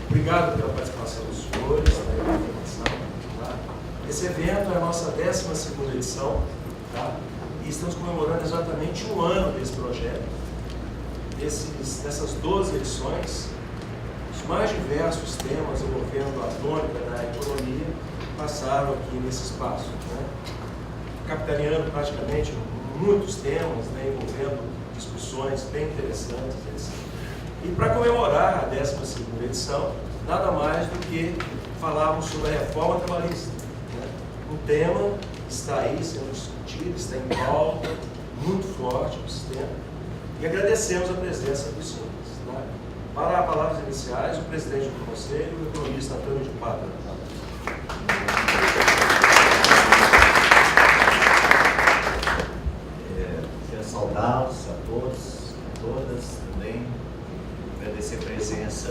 Obrigado pela participação dos senhores, pela informação. Tá? Esse evento é a nossa 12ª edição, tá? E estamos comemorando exatamente um ano desse projeto. Nessas 12 edições, os mais diversos temas envolvendo a tônica da economia passaram aqui nesse espaço, né? Capitaneando praticamente muitos temas, né, envolvendo discussões bem interessantes, etc. E para comemorar a 12ª edição, nada mais do que falarmos sobre a reforma trabalhista, né? Um tema que está aí sendo discutido, está em pauta, muito forte no sistema, e agradecemos a presença dos senhores. Né? Para palavras iniciais, o presidente do Conselho, o economista Antônio de Pádua. Quero saudá-los a todos, a todas também, agradecer a presença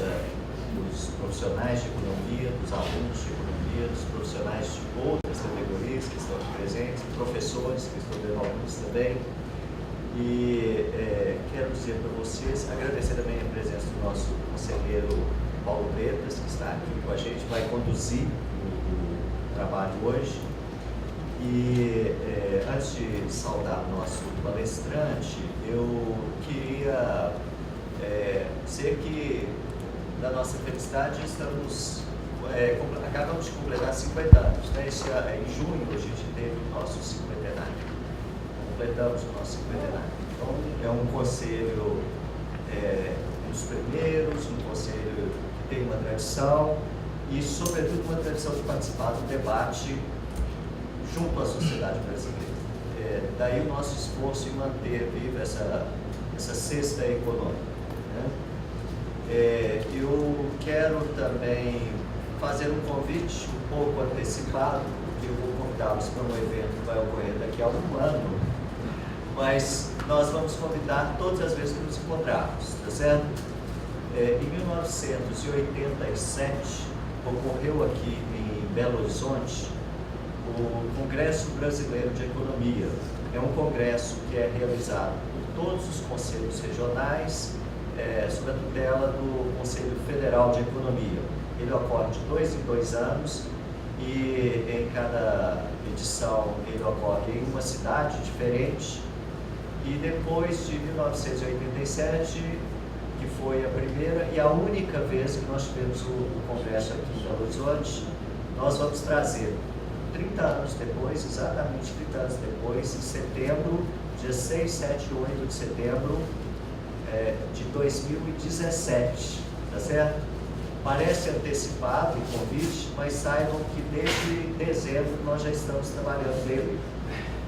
dos profissionais de economia, dos alunos de economia, dos profissionais de outras categorias que estão aqui presentes, professores que estão vendo alguns também. E quero dizer para vocês, agradecer também a presença do nosso conselheiro Paulo Bretas, que está aqui com a gente, vai conduzir o trabalho hoje. E antes de saudar o nosso palestrante, eu queria dizer que, da nossa felicidade, acabamos de completar 50 anos. Né? Em junho a gente teve o nosso cinquentenário. Completamos o nosso cinquentenário. Então, é um conselho dos primeiros, um conselho que tem uma tradição e, sobretudo, uma tradição de participar do debate junto à sociedade brasileira. Daí o nosso esforço em manter viva essa cesta econômica. Eu quero também fazer um convite um pouco antecipado, porque eu vou convidá-los para um evento que vai ocorrer daqui a um ano, mas nós vamos convidar todas as vezes que nos encontrarmos, tá certo? Em 1987, ocorreu aqui em Belo Horizonte o Congresso Brasileiro de Economia. É um congresso que é realizado por todos os conselhos regionais, sob a tutela do Conselho Federal de Economia. Ele ocorre de 2 em 2 anos e em cada edição ele ocorre em uma cidade diferente. E depois de 1987, que foi a primeira e a única vez que nós tivemos o congresso aqui em Belo Horizonte, nós vamos trazer 30 anos depois, exatamente 30 anos depois, em setembro, dia 6, 7 e 8 de setembro, de 2017, tá certo? Parece antecipado o convite, mas saibam que desde dezembro nós já estamos trabalhando nele.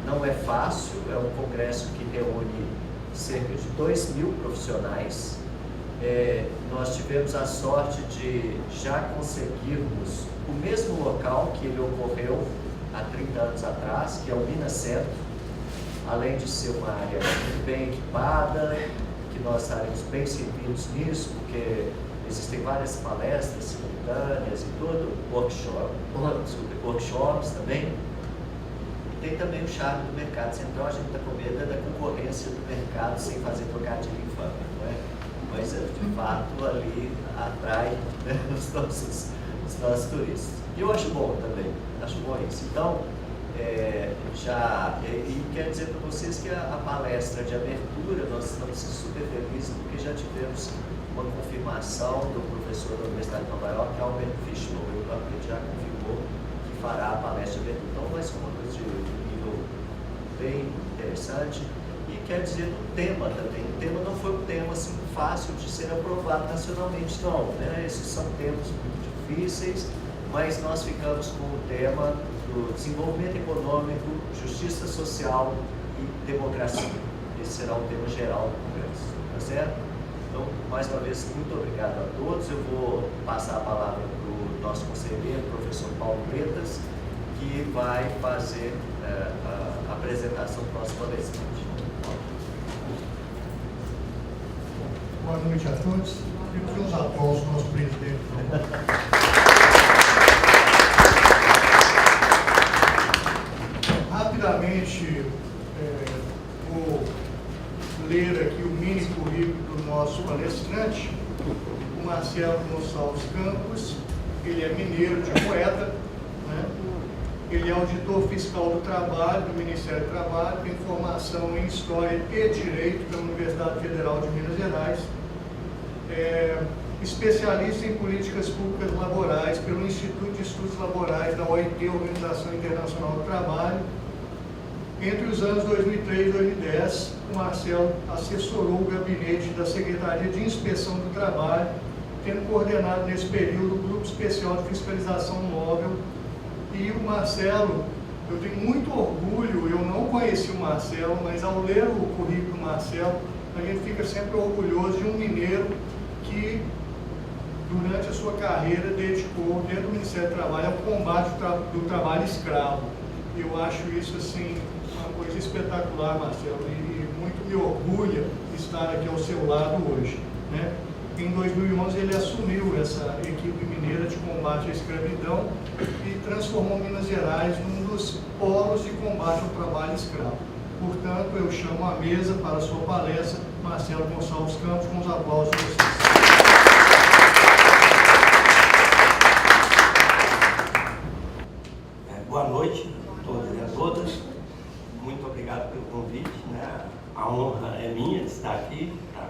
Não é fácil, é um congresso que reúne cerca de 2.000 profissionais. Nós tivemos a sorte de já conseguirmos o mesmo local que ele ocorreu há 30 anos atrás, que é o Minas Centro, além de ser uma área muito bem equipada, que nós estaremos bem servidos nisso, porque existem várias palestras simultâneas e tudo, workshops também. E tem também o charme do mercado central. A gente está com medo da concorrência do mercado sem fazer trocadilho infame, não é? Mas, de fato, ali atrai, né, os nossos turistas. E eu acho bom também, acho bom isso. Então, quero dizer para vocês que a palestra de abertura, nós estamos super felizes porque já tivemos uma confirmação do professor da Universidade de Nova York, Albert Fishlow, ele já confirmou que fará a palestra de abertura. Então vai ser uma coisa de nível bem interessante. E quer dizer do tema também. O tema não foi um tema assim fácil de ser aprovado nacionalmente, não, né? Esses são temas muito difíceis, mas nós ficamos com o tema do desenvolvimento econômico, justiça social e democracia. Esse será o tema geral do Congresso, tá certo? Então, mais uma vez, muito obrigado a todos. Eu vou passar a palavra para o nosso conselheiro, professor Paulo Bretas, que vai fazer a apresentação do nosso palestrante. Boa noite a todos. Temos uns aplausos do nosso presidente. Rapidamente, vou ler aqui o mini currículo do nosso palestrante, o Marcelo Gonçalves Campos. Ele é mineiro de Moeda, né? Ele é auditor fiscal do trabalho, do Ministério do Trabalho, tem formação em História e Direito pela Universidade Federal de Minas Gerais, especialista em Políticas Públicas Laborais pelo Instituto de Estudos Laborais da OIT, Organização Internacional do Trabalho. Entre os anos 2003 e 2010, o Marcelo assessorou o gabinete da Secretaria de Inspeção do Trabalho, tendo coordenado nesse período o Grupo Especial de Fiscalização Móvel. E o Marcelo, eu tenho muito orgulho, eu não conheci o Marcelo, mas ao ler o currículo do Marcelo, a gente fica sempre orgulhoso de um mineiro que, durante a sua carreira, dedicou, dentro do Ministério do Trabalho, ao combate do trabalho escravo. Eu acho isso, assim, uma coisa espetacular, Marcelo, e muito me orgulha estar aqui ao seu lado hoje, né? Em 2011 ele assumiu essa equipe mineira de combate à escravidão e transformou Minas Gerais num dos polos de combate ao trabalho escravo. Portanto, eu chamo à mesa para a sua palestra, Marcelo Gonçalves Campos, com os aplausos de vocês. Boa noite a todos e a todas. Muito obrigado pelo convite, né? A honra é minha de estar aqui para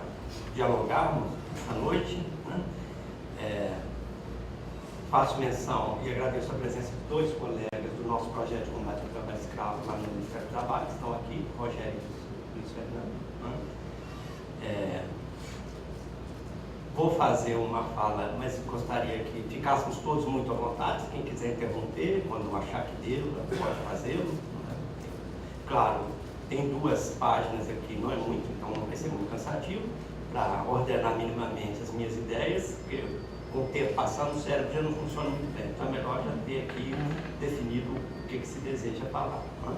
dialogarmos esta noite, né? Faço menção e agradeço a presença de dois colegas do nosso projeto de combate ao trabalho escravo lá no Ministério do Trabalho, que estão aqui, Rogério e Luiz Fernando, né? Vou fazer uma fala, mas gostaria que ficássemos todos muito à vontade. Quem quiser interromper, quando achar que deu, pode fazê-lo, né? Claro, tem 2 páginas aqui, não é muito, então não vai ser muito cansativo, para ordenar minimamente as minhas ideias, porque com o tempo passando o cérebro já não funciona muito bem, então é melhor já ter aqui definido o que se deseja falar, né?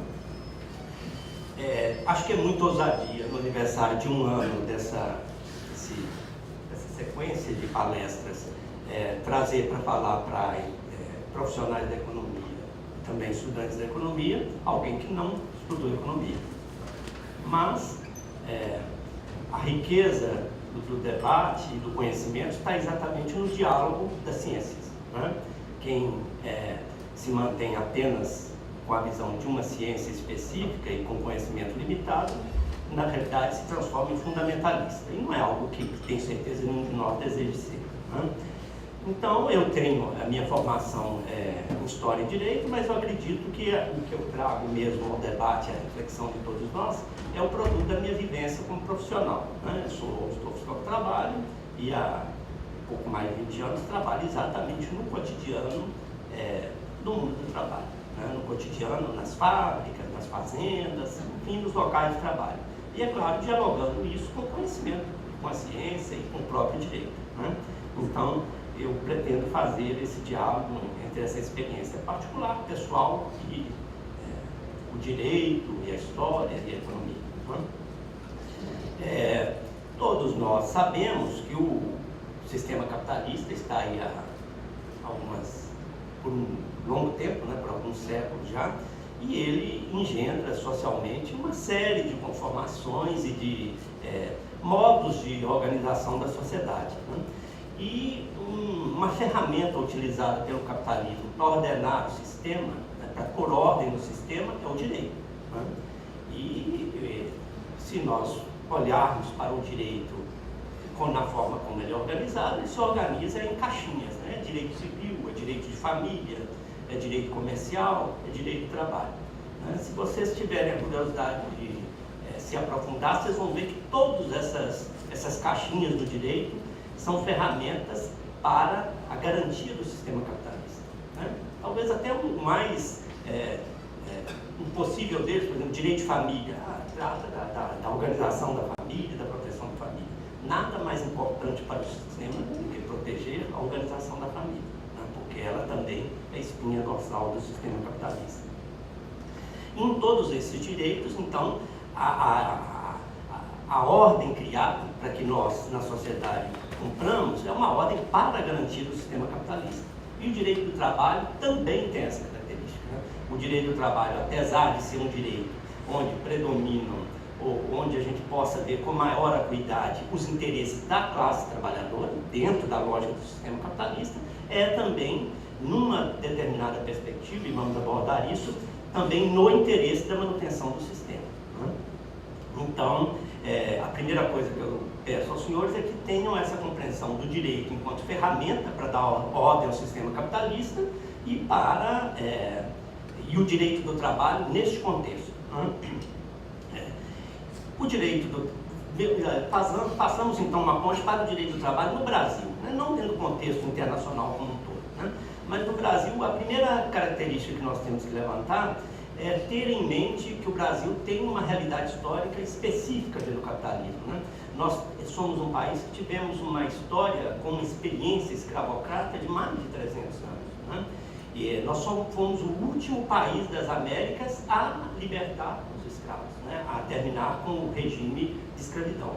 Acho que é muita ousadia no aniversário de 1 ano dessa sequência de palestras, trazer para falar para profissionais da economia, também estudantes da economia, alguém que não estudou economia. Mas a riqueza do debate e do conhecimento está exatamente no diálogo das ciências, né? Quem se mantém apenas com a visão de uma ciência específica e com conhecimento limitado, na realidade se transforma em fundamentalista, e não é algo que tenho certeza nenhum de nós deseja ser, né? Então, eu tenho a minha formação em História e Direito, mas eu acredito que o que eu trago mesmo ao debate, à reflexão de todos nós, é o produto da minha vivência como profissional, né? Eu sou fiscal do trabalho e há pouco mais de 20 anos trabalho exatamente no cotidiano do mundo do trabalho, né? No cotidiano, nas fábricas, nas fazendas, enfim, nos locais de trabalho. E, é claro, dialogando isso com o conhecimento, com a ciência e com o próprio direito, né? Então, eu pretendo fazer esse diálogo entre essa experiência particular, pessoal, e o direito, e a história, e a economia, né? Todos nós sabemos que o sistema capitalista está aí por um longo tempo, né, por alguns séculos já, e ele engendra socialmente uma série de conformações e de modos de organização da sociedade, né? E uma ferramenta utilizada pelo capitalismo para ordenar o sistema, né, para pôr ordem no sistema, é o direito, né? E se nós olharmos para o direito na forma como ele é organizado, ele se organiza em caixinhas, né? É direito civil, é direito de família, é direito comercial, é direito de trabalho, né? Se vocês tiverem a curiosidade de se aprofundar, vocês vão ver que todas essas caixinhas do direito são ferramentas para a garantia do sistema capitalista, né? Talvez até o mais impossível deles, por exemplo, direito de família, trata da organização da família, da proteção da família. Nada mais importante para o sistema do que proteger a organização da família, né? Porque ela também é a espinha dorsal do sistema capitalista. Em todos esses direitos, então, a ordem criada para que nós, na sociedade, cumpramos é uma ordem para garantir o sistema capitalista. E o direito do trabalho também tem essa característica, né? O direito do trabalho, apesar de ser um direito onde predominam, ou onde a gente possa ver com maior acuidade os interesses da classe trabalhadora, dentro da lógica do sistema capitalista, é também, numa determinada perspectiva, e vamos abordar isso, também no interesse da manutenção do sistema, né? Então, a primeira coisa que eu peço aos senhores é que tenham essa compreensão do direito enquanto ferramenta para dar ordem ao sistema capitalista e o direito do trabalho neste contexto, né? O direito passamos então uma ponte para o direito do trabalho no Brasil, né? Não dentro do contexto internacional como um todo, né? Mas no Brasil, a primeira característica que nós temos que levantar é ter em mente que o Brasil tem uma realidade histórica específica pelo capitalismo, né? Nós somos um país que tivemos uma história com uma experiência escravocrata de mais de 300 anos, né? E nós fomos o último país das Américas a libertar os escravos, né? A terminar com o regime de escravidão.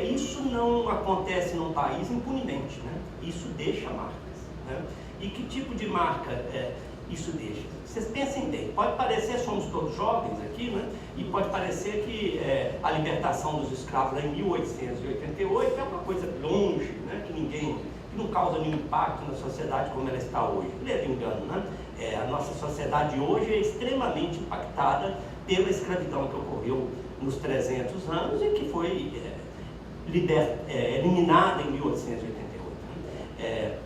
Isso não acontece num país impunemente, né? Isso deixa marcas, né? E que tipo de marca isso deixa? Vocês pensem bem, pode parecer, somos todos jovens aqui, né? E pode parecer que a libertação dos escravos lá em 1888 é uma coisa longe, né? Que não causa nenhum impacto na sociedade como ela está hoje. Leve engano, né? A nossa sociedade hoje é extremamente impactada pela escravidão que ocorreu nos 300 anos e que foi eliminada em 1888. Né?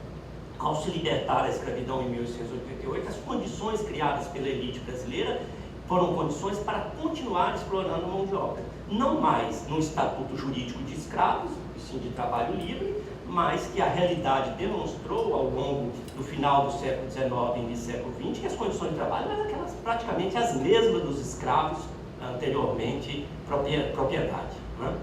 Ao se libertar a escravidão em 1888, as condições criadas pela elite brasileira foram condições para continuar explorando a mão de obra. Não mais no estatuto jurídico de escravos, e sim de trabalho livre, mas que a realidade demonstrou ao longo do final do século XIX e início do século XX que as condições de trabalho eram aquelas praticamente as mesmas dos escravos anteriormente propriedade, né?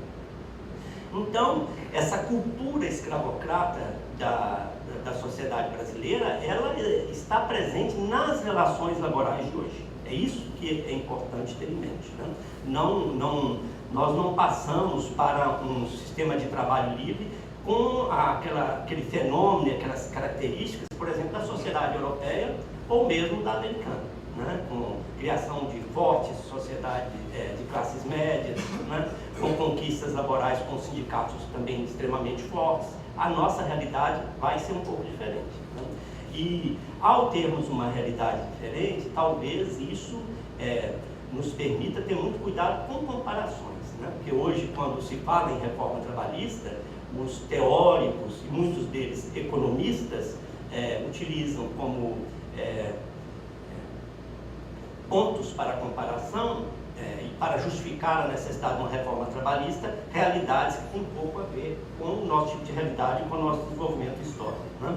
Então, essa cultura escravocrata da sociedade brasileira, ela está presente nas relações laborais de hoje. É isso que é importante ter em mente, né? Nós não passamos para um sistema de trabalho livre com aquele fenômeno, aquelas características, por exemplo, da sociedade europeia ou mesmo da americana, né? Com criação de fortes sociedades de classes médias, né? Com conquistas laborais, com sindicatos também extremamente fortes. A nossa realidade vai ser um pouco diferente, né? E ao termos uma realidade diferente, talvez isso nos permita ter muito cuidado com comparações, né? Porque hoje, quando se fala em reforma trabalhista, os teóricos, e muitos deles economistas, utilizam como pontos para comparação e para justificar a necessidade de uma reforma trabalhista, realidades que têm pouco a ver com o nosso tipo de realidade e com o nosso desenvolvimento histórico, né?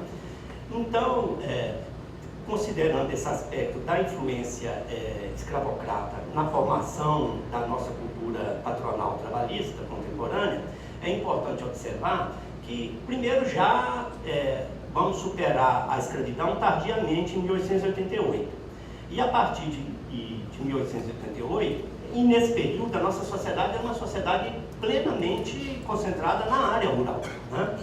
Então, considerando esse aspecto da influência escravocrata na formação da nossa cultura patronal trabalhista contemporânea, é importante observar que, primeiro, já vamos superar a escravidão tardiamente em 1888. E a partir de 1888, e nesse período, a nossa sociedade é uma sociedade plenamente concentrada na área rural, né?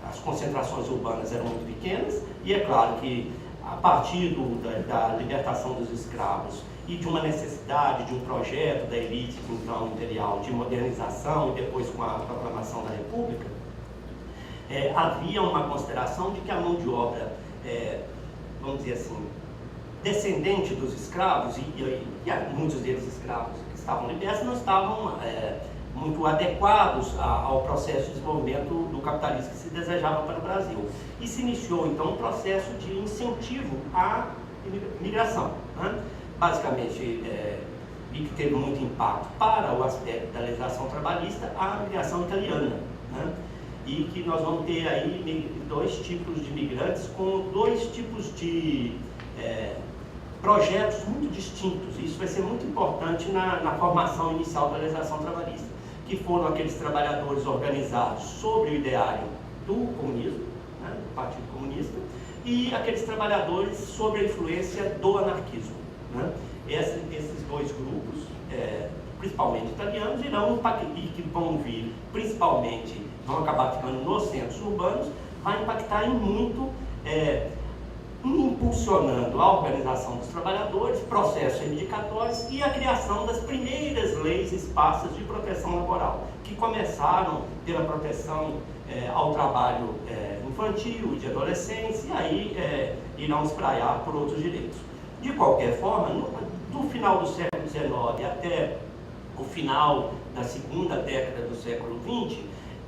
As concentrações urbanas eram muito pequenas, e é claro que a partir da libertação dos escravos e de uma necessidade, de um projeto da elite então imperial de modernização e depois com a proclamação da República, havia uma consideração de que a mão de obra, vamos dizer assim, descendente dos escravos, e muitos deles escravos que estavam libertos, não estavam muito adequados ao processo de desenvolvimento do capitalismo que se desejava para o Brasil. E se iniciou, então, um processo de incentivo à imigração, né? Basicamente, e que teve muito impacto para o aspecto da legislação trabalhista, a imigração italiana, né? e que nós vamos ter aí dois tipos de imigrantes com dois tipos de projetos muito distintos. Isso vai ser muito importante na formação inicial da legislação trabalhista, que foram aqueles trabalhadores organizados sobre o ideário do comunismo, né, do Partido Comunista, e aqueles trabalhadores sobre a influência do anarquismo. Né? Esses dois grupos, principalmente italianos, e que vão vir, principalmente, vão acabar ficando nos centros urbanos, vai impactar em muito, impulsionando a organização dos trabalhadores, processos reivindicatórios e a criação das primeiras leis esparsas de proteção laboral, que começaram pela proteção ao trabalho infantil, de adolescentes, e aí irão espraiar por outros direitos. De qualquer forma, do final do século XIX até o final da segunda década do século XX,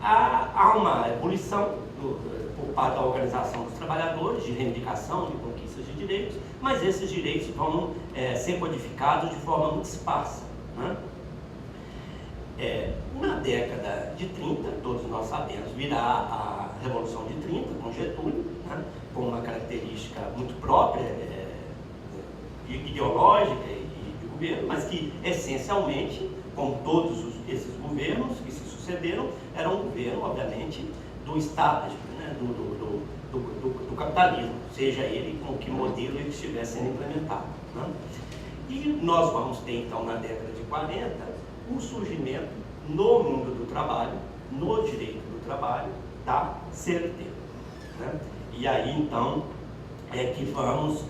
há uma ebulição por parte da organização dos trabalhadores, de reivindicação, de conquistas de direitos, mas esses direitos vão ser codificados de forma muito esparsa. Né? Na década de 30, todos nós sabemos, virá a Revolução de 30, com Getúlio, né? Com uma característica muito própria, ideológica e de governo, mas que essencialmente, como todos esses governos que se sucederam, era um governo, obviamente, do establishment, né? do capitalismo, seja ele com que modelo ele estivesse sendo implementado. Né? E nós vamos ter, então, na década de 40, o surgimento no mundo do trabalho, no direito do trabalho, da CLT. Né? E aí, então, que vamos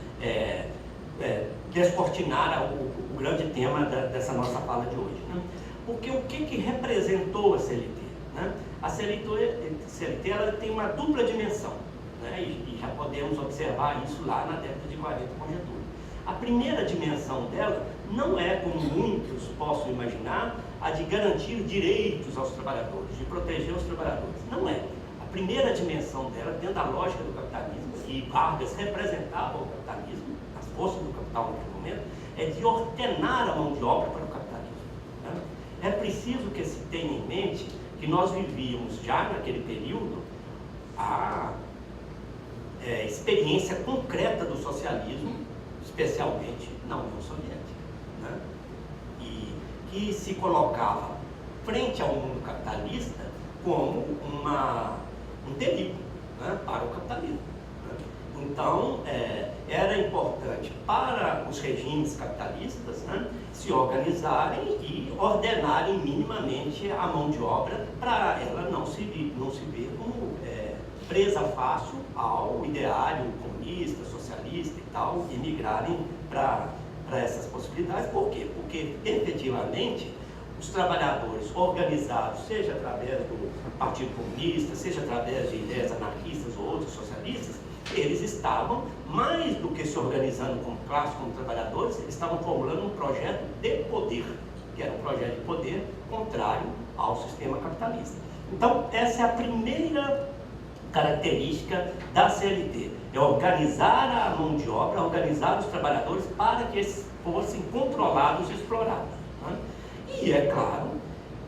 descortinar o grande tema dessa nossa fala de hoje. Né? Porque o que representou a CLT? Né? A CLT ela tem uma dupla dimensão, né? E já podemos observar isso lá na década de 40 com Getúlio. A primeira dimensão dela não é, como muitos possam imaginar, a de garantir direitos aos trabalhadores, de proteger os trabalhadores. Não é. A primeira dimensão dela, dentro da lógica do capitalismo, e Vargas representava o capitalismo, as forças do capital naquele momento, é de ordenar a mão de obra para o capitalismo. Né? É preciso que se tenha em mente que nós vivíamos já naquele período a experiência concreta do socialismo, especialmente na União Soviética, né? E que se colocava frente ao mundo capitalista como um perigo, né, para o capitalismo. Né? Então, era importante para os regimes capitalistas, né, se organizarem e ordenarem minimamente a mão de obra para ela não se ver como presa fácil ao ideário comunista, socialista e tal, e migrarem para essas possibilidades. Por quê? Porque, efetivamente, os trabalhadores organizados, seja através do Partido Comunista, seja através de ideias anarquistas ou outros socialistas, eles estavam, mais do que se organizando como classe, como trabalhadores, eles estavam formulando um projeto de poder, que era um projeto de poder contrário ao sistema capitalista. Então, essa é a primeira característica da CLT, é organizar a mão de obra, organizar os trabalhadores para que eles fossem controlados e explorados. Né? E é claro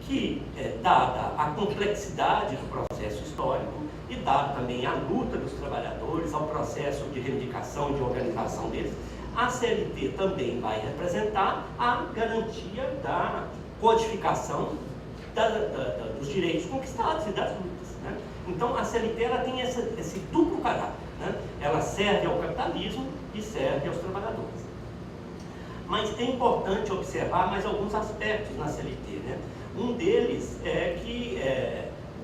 que, dada a complexidade do processo histórico e dada também a luta dos trabalhadores, ao processo de reivindicação e de organização deles, a CLT também vai representar a garantia da codificação dos direitos conquistados e das lutas. Né? Então, a CLT ela tem esse duplo caráter. Né? Ela serve ao capitalismo e serve aos trabalhadores. Mas é importante observar mais alguns aspectos na CLT. Né? Um deles é que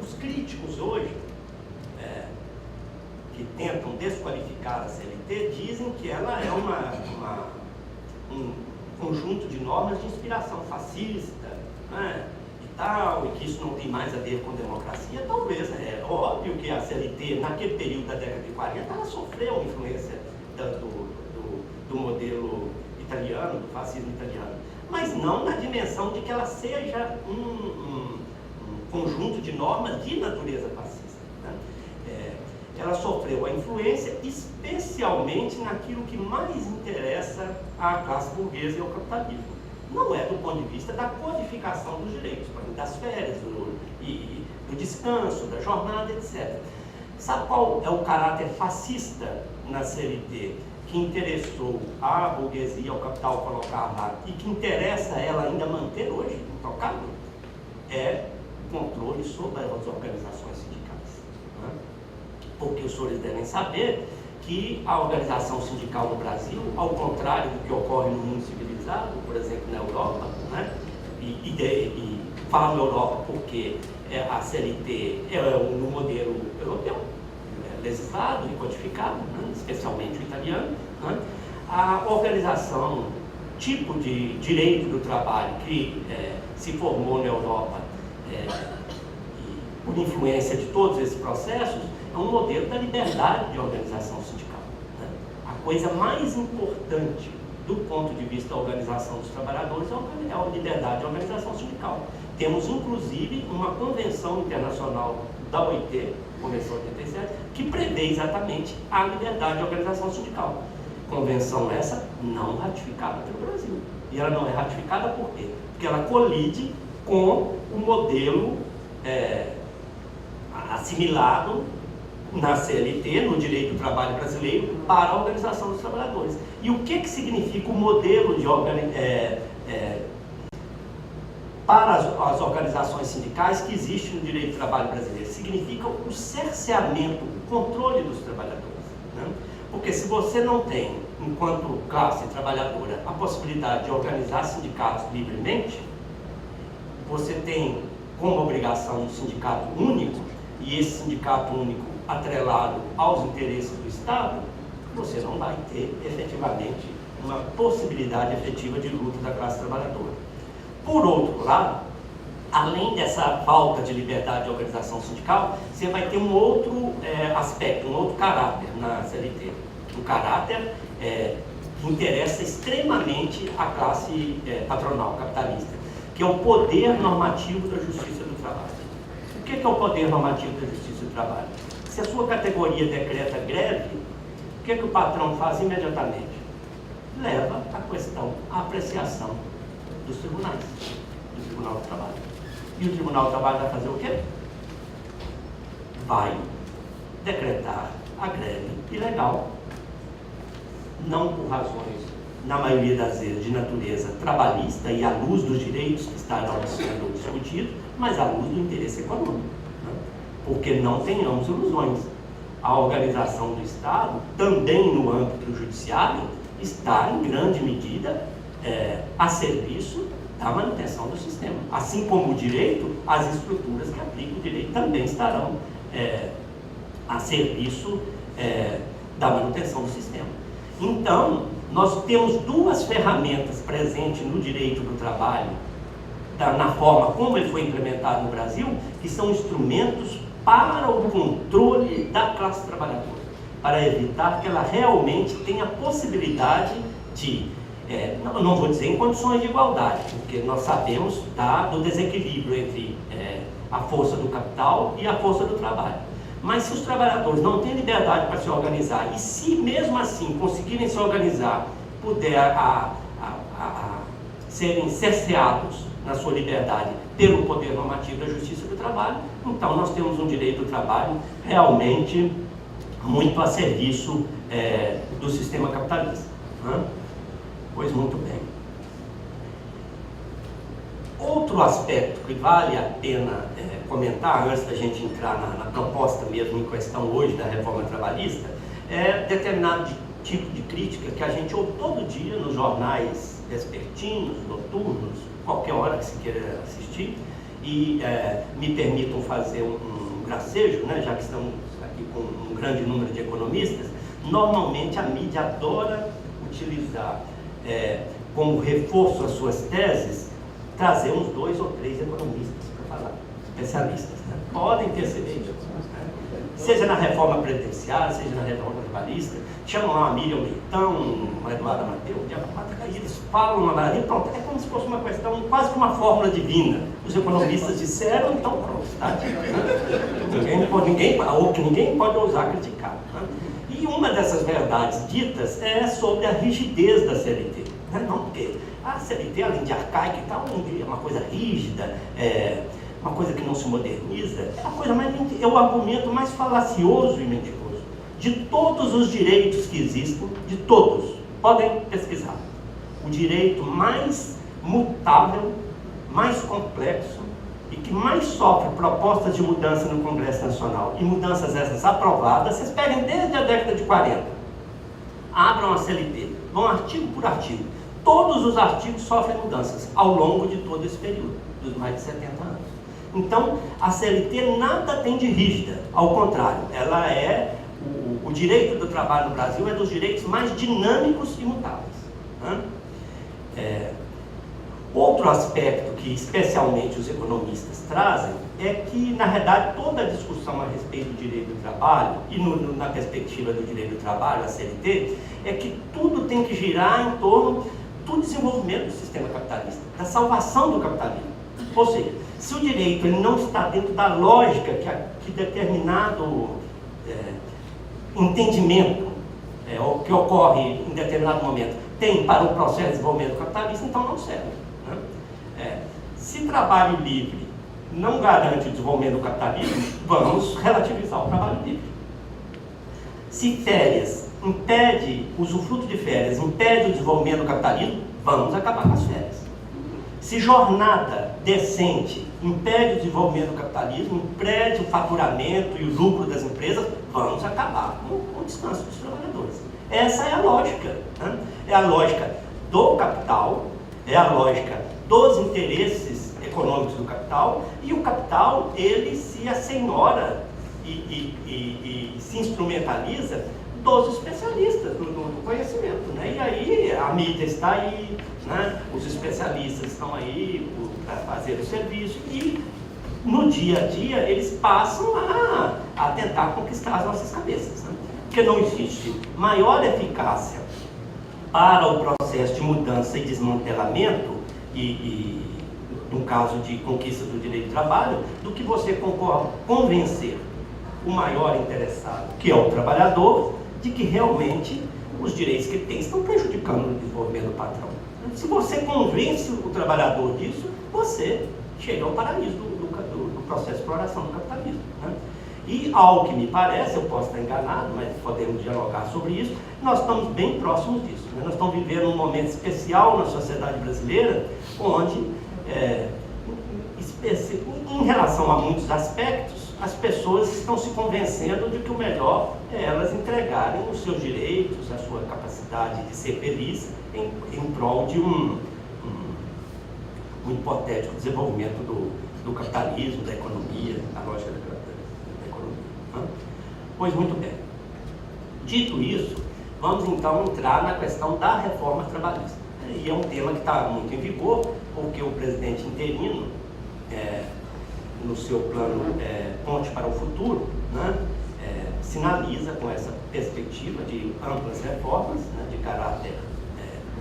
os críticos hoje, que tentam desqualificar a CLT, dizem que ela é um conjunto de normas de inspiração fascista, né? E tal, e que isso não tem mais a ver com democracia. Talvez, é óbvio que a CLT, naquele período da década de 40, ela sofreu uma influência do modelo italiano, do fascismo italiano, mas não na dimensão de que ela seja um conjunto de normas de natureza fascista. Né? Ela sofreu a influência especialmente naquilo que mais interessa à classe burguesa e ao capitalismo. Não é do ponto de vista da codificação dos direitos, das férias, do descanso, da jornada, etc. Sabe qual é o caráter fascista na CLT que interessou a burguesia, ao capital colocar lá, e que interessa ela ainda manter hoje intocável? É o controle sobre as organizações sindicais. Né? Porque os senhores devem saber que a organização sindical no Brasil, ao contrário do que ocorre no mundo civilizado, por exemplo, na Europa, né? e falo na Europa porque a CLT é no modelo europeu, legislado e codificado, né? Especialmente o italiano, né? A organização, tipo de direito do trabalho que se formou na Europa por influência de todos esses processos, é um modelo da liberdade de organização sindical. Né? A coisa mais importante do ponto de vista da organização dos trabalhadores é a liberdade de organização sindical. Temos, inclusive, uma convenção internacional da OIT, Convenção 87, que prevê exatamente a liberdade de organização sindical. Convenção essa não ratificada pelo Brasil. E ela não é ratificada por quê? Porque ela colide com o modelo assimilado na CLT, no direito do trabalho brasileiro, para a organização dos trabalhadores. E o que significa o modelo de para as organizações sindicais que existe no direito do trabalho brasileiro? Significa o cerceamento, o controle dos trabalhadores. Né? Porque se você não tem, enquanto classe trabalhadora, a possibilidade de organizar sindicatos livremente, você tem como obrigação um sindicato único, e esse sindicato único atrelado aos interesses do Estado, você não vai ter efetivamente uma possibilidade efetiva de luta da classe trabalhadora. Por outro lado, além dessa falta de liberdade de organização sindical, você vai ter um outro aspecto, um outro caráter na CLT. Um caráter que interessa extremamente a classe patronal, capitalista, que é o poder normativo da justiça do trabalho. O que é o poder normativo da justiça do trabalho? Se a sua categoria decreta greve, o que o patrão faz imediatamente? Leva a questão à apreciação dos tribunais, do Tribunal do Trabalho. E o Tribunal do Trabalho vai fazer o quê? Vai decretar a greve ilegal, não por razões, na maioria das vezes, de natureza trabalhista e à luz dos direitos que estarão sendo discutidos, mas à luz do interesse econômico. Né? Porque não tenhamos ilusões. A organização do Estado, também no âmbito judiciário, está em grande medida a serviço da manutenção do sistema. Assim como o direito, as estruturas que aplicam o direito também estarão a serviço da manutenção do sistema. Então, nós temos duas ferramentas presentes no direito do trabalho, na forma como ele foi implementado no Brasil, que são instrumentos para o controle da classe trabalhadora, para evitar que ela realmente tenha a possibilidade de, não vou dizer em condições de igualdade, porque nós sabemos do desequilíbrio entre a força do capital e a força do trabalho. Mas se os trabalhadores não têm liberdade para se organizar, e se mesmo assim conseguirem se organizar, puder serem cerceados na sua liberdade pelo poder normativo da justiça do trabalho, então nós temos um direito do trabalho realmente muito a serviço do sistema capitalista. Né? Pois muito bem. Outro aspecto que vale a pena comentar, antes da gente entrar na proposta mesmo em questão hoje da reforma trabalhista, é determinado tipo de crítica que a gente ouve todo dia nos jornais vespertinos, noturnos, qualquer hora que se queira assistir, e me permitam fazer um gracejo, né, já que estamos aqui com um grande número de economistas. Normalmente a mídia adora utilizar como reforço às suas teses, trazer uns 2 ou 3 economistas para falar, especialistas, né? Podem perceber isso, né? Seja na reforma previdenciária, seja na reforma trabalhista, chamam lá a Miriam Leitão, a Eduarda Mateus, eles falam uma maravilha, pronto, é como se fosse uma questão, quase que uma fórmula divina. Os economistas disseram, então pronto, está dito, né? Ninguém pode ousar criticar. Né? E uma dessas verdades ditas é sobre a rigidez da CLT. Né? Não, porque a CLT, além de arcaica e tal, é uma coisa rígida, uma coisa que não se moderniza, é o argumento mais falacioso e mentiroso de todos os direitos que existem, de todos, podem pesquisar. O direito mais mutável, mais complexo e que mais sofre propostas de mudança no Congresso Nacional, e mudanças essas aprovadas, vocês peguem desde a década de 40, abram a CLT, vão artigo por artigo, todos os artigos sofrem mudanças ao longo de todo esse período, dos mais de 70 anos. Então, a CLT nada tem de rígida, ao contrário, ela é, o direito do trabalho no Brasil é dos direitos mais dinâmicos e mutáveis. Outro aspecto que especialmente os economistas trazem é que, na verdade, toda a discussão a respeito do direito do trabalho, e na perspectiva do direito do trabalho, a CLT, é que tudo tem que girar em torno do desenvolvimento do sistema capitalista, da salvação do capitalismo. Ou seja, se o direito ele não está dentro da lógica que determinado entendimento que ocorre em determinado momento tem para o processo de desenvolvimento capitalista, então não serve. Se trabalho livre não garante o desenvolvimento do capitalismo, vamos relativizar o trabalho livre. Se férias impede, usufruto de férias impede o desenvolvimento do capitalismo, vamos acabar com as férias. Se jornada decente impede o desenvolvimento do capitalismo, impede o faturamento e o lucro das empresas, vamos acabar com o descanso dos trabalhadores. Essa é a lógica. É a lógica do capital, é a lógica dos interesses econômicos do capital, e o capital, ele se assenhora e se instrumentaliza dos especialistas do conhecimento, né? E aí a mídia está aí, né? Os especialistas estão aí para fazer o serviço, e no dia a dia eles passam a tentar conquistar as nossas cabeças, né? Porque não existe maior eficácia para o processo de mudança e desmantelamento, e no caso de conquista do direito do trabalho, do que você convencer o maior interessado, que é o trabalhador, de que realmente os direitos que ele tem estão prejudicando o desenvolvimento do patrão. Se você convence o trabalhador disso, você chega ao paraíso do processo de exploração do capitalismo, né? E, ao que me parece, eu posso estar enganado, mas podemos dialogar sobre isso, nós estamos bem próximos disso, né? Nós estamos vivendo um momento especial na sociedade brasileira, onde, em relação a muitos aspectos, as pessoas estão se convencendo de que o melhor é elas entregarem os seus direitos, a sua capacidade de ser feliz em prol de um hipotético desenvolvimento do capitalismo, da economia, da lógica da economia. Né? Pois muito bem. Dito isso, vamos então entrar na questão da reforma trabalhista. E é um tema que está muito em vigor, porque o presidente interino, no seu plano Ponte para o Futuro, né, sinaliza com essa perspectiva de amplas reformas, né, de caráter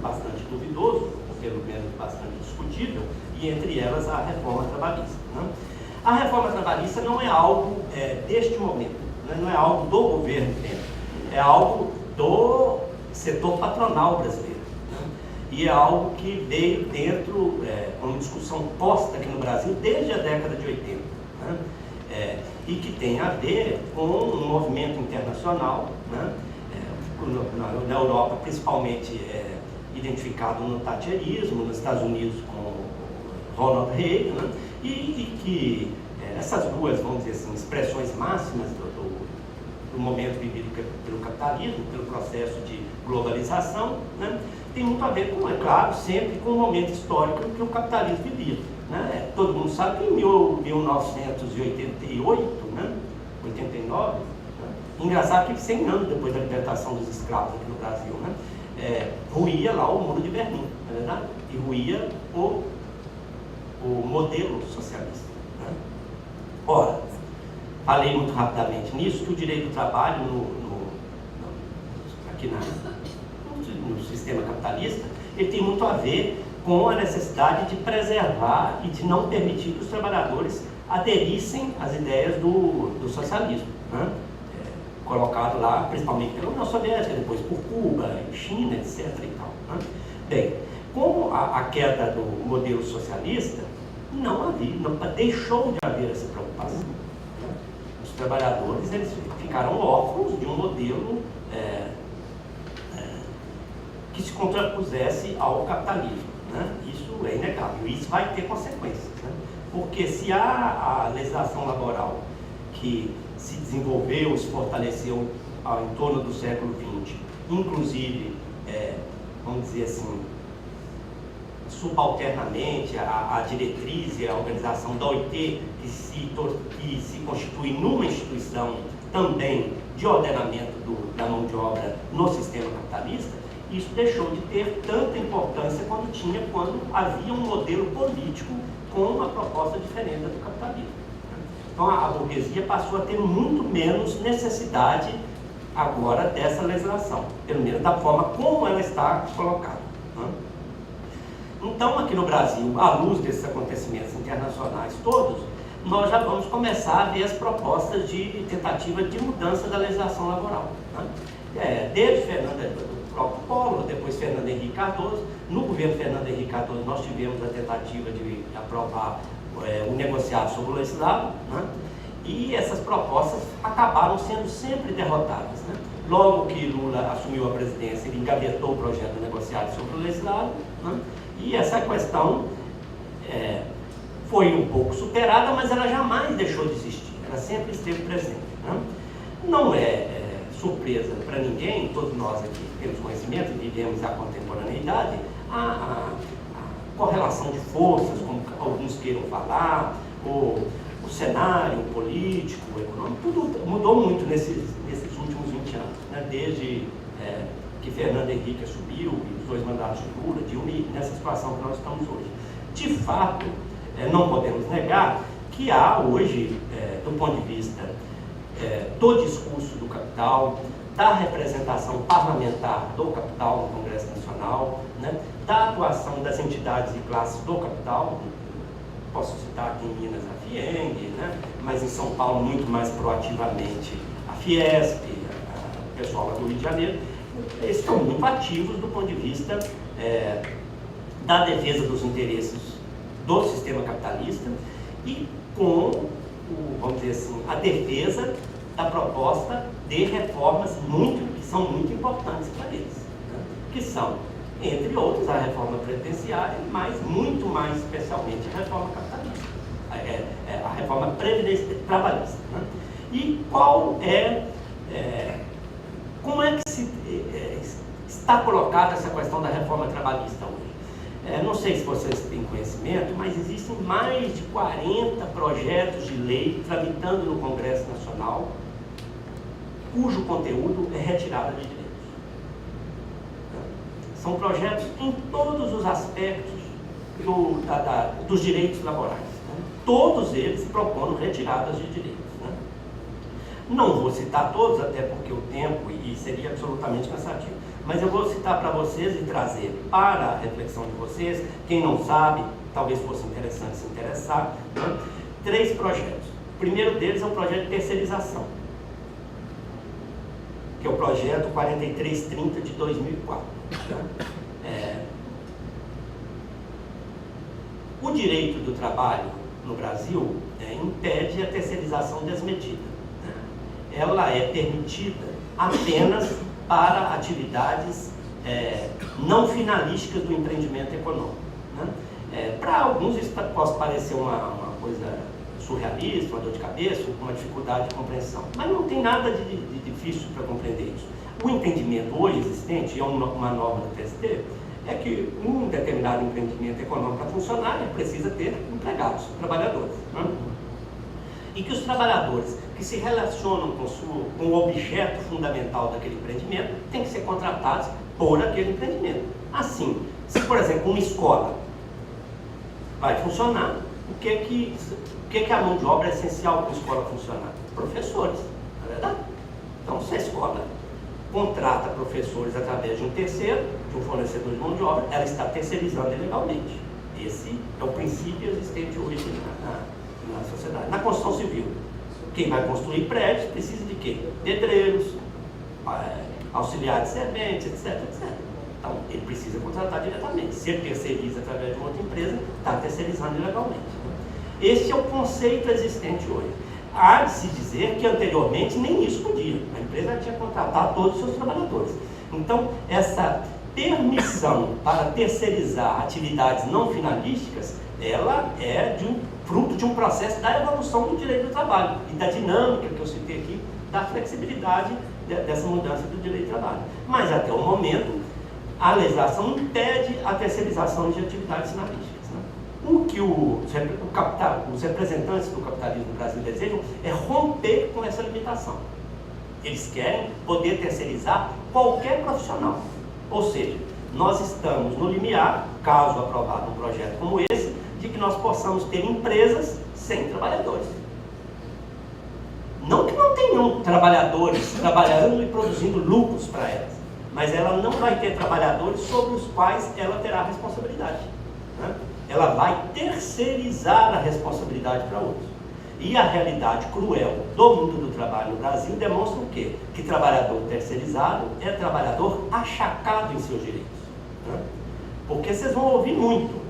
bastante duvidoso, ou pelo menos bastante discutível, e entre elas a reforma trabalhista. Né? A reforma trabalhista não é algo deste momento, né, não é algo do governo dentro, é algo do setor patronal brasileiro. E é algo que veio dentro, uma discussão posta aqui no Brasil desde a década de 80, né? E que tem a ver com um movimento internacional, né? Na Europa principalmente identificado no thatcherismo, nos Estados Unidos com Ronald Reagan, né? E que essas duas, vamos dizer assim, expressões máximas do momento vivido pelo capitalismo, pelo processo de globalização, né? Tem muito a ver com, é claro, sempre com o momento histórico que o capitalismo vivia. Né? Todo mundo sabe que em 1988, né? 89, né? Engraçado que 100 anos depois da libertação dos escravos aqui no Brasil, né? Ruía lá o Muro de Berlim, não é verdade? E ruía o modelo socialista. Né? Ora, falei muito rapidamente nisso, que o direito do trabalho aqui no sistema capitalista, ele tem muito a ver com a necessidade de preservar e de não permitir que os trabalhadores aderissem às ideias do socialismo, né? Colocado lá principalmente pela União Soviética, depois por Cuba, China, etc. E tal, né? Bem, com a queda do modelo socialista, deixou de haver essa preocupação. Né? Os trabalhadores eles ficaram órfãos de um modelo que se contrapusesse ao capitalismo. Né? Isso é inegável, isso vai ter consequências. Né? Porque se há a legislação laboral que se desenvolveu, se fortaleceu em torno do século XX, inclusive, vamos dizer assim, subalternamente a diretriz e a organização da OIT, que se constitui numa instituição também de ordenamento da mão de obra no sistema capitalista, isso deixou de ter tanta importância quando havia um modelo político com uma proposta diferente do capitalismo. Então a burguesia passou a ter muito menos necessidade agora dessa legislação, pelo menos da forma como ela está colocada. Então, aqui no Brasil, à luz desses acontecimentos internacionais todos, nós já vamos começar a ver as propostas de tentativa de mudança da legislação laboral. Né? Desde do próprio Collor, depois Fernando Henrique Cardoso. No governo Fernando Henrique Cardoso, nós tivemos a tentativa de aprovar o negociado sobre o legislado, né? E essas propostas acabaram sendo sempre derrotadas. Né? Logo que Lula assumiu a presidência, ele engavetou o projeto negociado sobre o legislado, né? E essa questão foi um pouco superada, mas ela jamais deixou de existir, ela sempre esteve presente. Né? Não é surpresa para ninguém, todos nós aqui temos conhecimento e vivemos a contemporaneidade, a correlação de forças, como alguns queiram falar, o cenário político, econômico, tudo mudou muito nesses últimos 20 anos, né? Desde que Fernando Henrique assumiu, e os 2 mandatos de Lula, Dilma, nessa situação que nós estamos hoje. De fato, não podemos negar que há hoje, do ponto de vista do discurso do capital, da representação parlamentar do capital no Congresso Nacional, né, da atuação das entidades e classes do capital, posso citar aqui em Minas a FIENG, né, mas em São Paulo muito mais proativamente a Fiesp, o pessoal lá do Rio de Janeiro, eles estão muito ativos do ponto de vista da defesa dos interesses do sistema capitalista e com, vamos dizer assim, a defesa da proposta de reformas que são muito importantes para eles, né? Que são, entre outros, a reforma previdenciária, mas muito mais especialmente a reforma capitalista, a reforma trabalhista. Né? E como é que está colocada essa questão da reforma trabalhista hoje? Não sei se vocês têm conhecimento, mas existem mais de 40 projetos de lei tramitando no Congresso Nacional, cujo conteúdo é retirada de direitos. São projetos em todos os aspectos dos direitos laborais. Né? Todos eles propondo retiradas de direitos. Né? Não vou citar todos, até porque o tempo e seria absolutamente cansativo. Mas eu vou citar para vocês e trazer para a reflexão de vocês, quem não sabe, talvez fosse interessante se interessar, né? 3 projetos. O primeiro deles é o projeto de terceirização, que é o projeto 4330 de 2004. Né? O direito do trabalho no Brasil impede a terceirização desmedida. Né? Ela é permitida apenas para atividades não finalísticas do empreendimento econômico. Né? Para alguns isso pode parecer uma coisa surrealista, uma dor de cabeça, uma dificuldade de compreensão, mas não tem nada de difícil para compreender isso. O entendimento hoje existente, é uma norma do TST, é que um determinado empreendimento econômico para funcionar, ele precisa ter empregados, trabalhadores. Né? E que os trabalhadores que se relacionam com o objeto fundamental daquele empreendimento têm que ser contratados por aquele empreendimento. Assim, se por exemplo uma escola vai funcionar, o que é a mão de obra é essencial para a escola funcionar? Professores, não é verdade? Então, se a escola contrata professores através de um terceiro, de um fornecedor de mão de obra, ela está terceirizando ilegalmente. Esse é o princípio existente hoje na sociedade. Na construção civil, quem vai construir prédios precisa de quê? Pedreiros, auxiliares de serventes, etc, etc. Então, ele precisa contratar diretamente. Se ele terceiriza através de uma outra empresa, está terceirizando ilegalmente. Esse é o conceito existente hoje. Há de se dizer que anteriormente nem isso podia. A empresa tinha que contratar todos os seus trabalhadores. Então, essa permissão para terceirizar atividades não finalísticas, ela é fruto de um processo da evolução do direito do trabalho e da dinâmica que eu citei aqui, da flexibilidade dessa mudança do direito do trabalho. Mas até o momento, a legislação impede a terceirização de atividades finalísticas. O que os representantes do capitalismo no Brasil desejam é romper com essa limitação. Eles querem poder terceirizar qualquer profissional. Ou seja, nós estamos no limiar, caso aprovado um projeto como esse, de que nós possamos ter empresas sem trabalhadores. Não que não tenham trabalhadores trabalhando e produzindo lucros para elas, mas ela não vai ter trabalhadores sobre os quais ela terá responsabilidade, né? Ela vai terceirizar a responsabilidade para outros. E a realidade cruel do mundo do trabalho no Brasil demonstra o quê? Que trabalhador terceirizado é trabalhador achacado em seus direitos, né? Porque vocês vão ouvir muito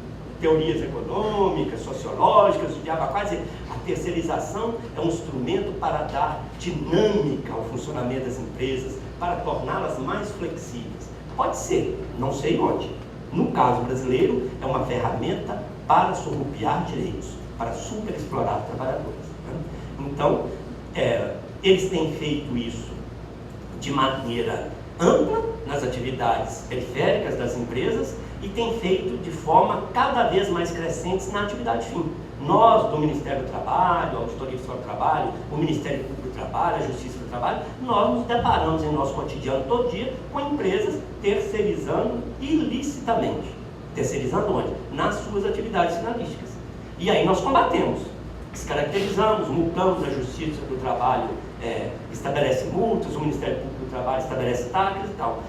teorias econômicas, sociológicas, o diabo quase dizer, a terceirização é um instrumento para dar dinâmica ao funcionamento das empresas, para torná-las mais flexíveis. Pode ser, não sei onde. No caso brasileiro, é uma ferramenta para surrupiar direitos, para superexplorar trabalhadores, né? Então, eles têm feito isso de maneira ampla nas atividades periféricas das empresas e têm feito de forma cada vez mais crescente na atividade fim. Nós, do Ministério do Trabalho, a Auditoria Fiscal do Trabalho, o Ministério Público do Trabalho, a Justiça do Trabalho, nós nos deparamos em nosso cotidiano todo dia com empresas terceirizando ilicitamente. Terceirizando onde? Nas suas atividades finalísticas. E aí nós combatemos, descaracterizamos, multamos, a Justiça do Trabalho estabelece multas, o Ministério Público do Trabalho estabelece taxas e tal.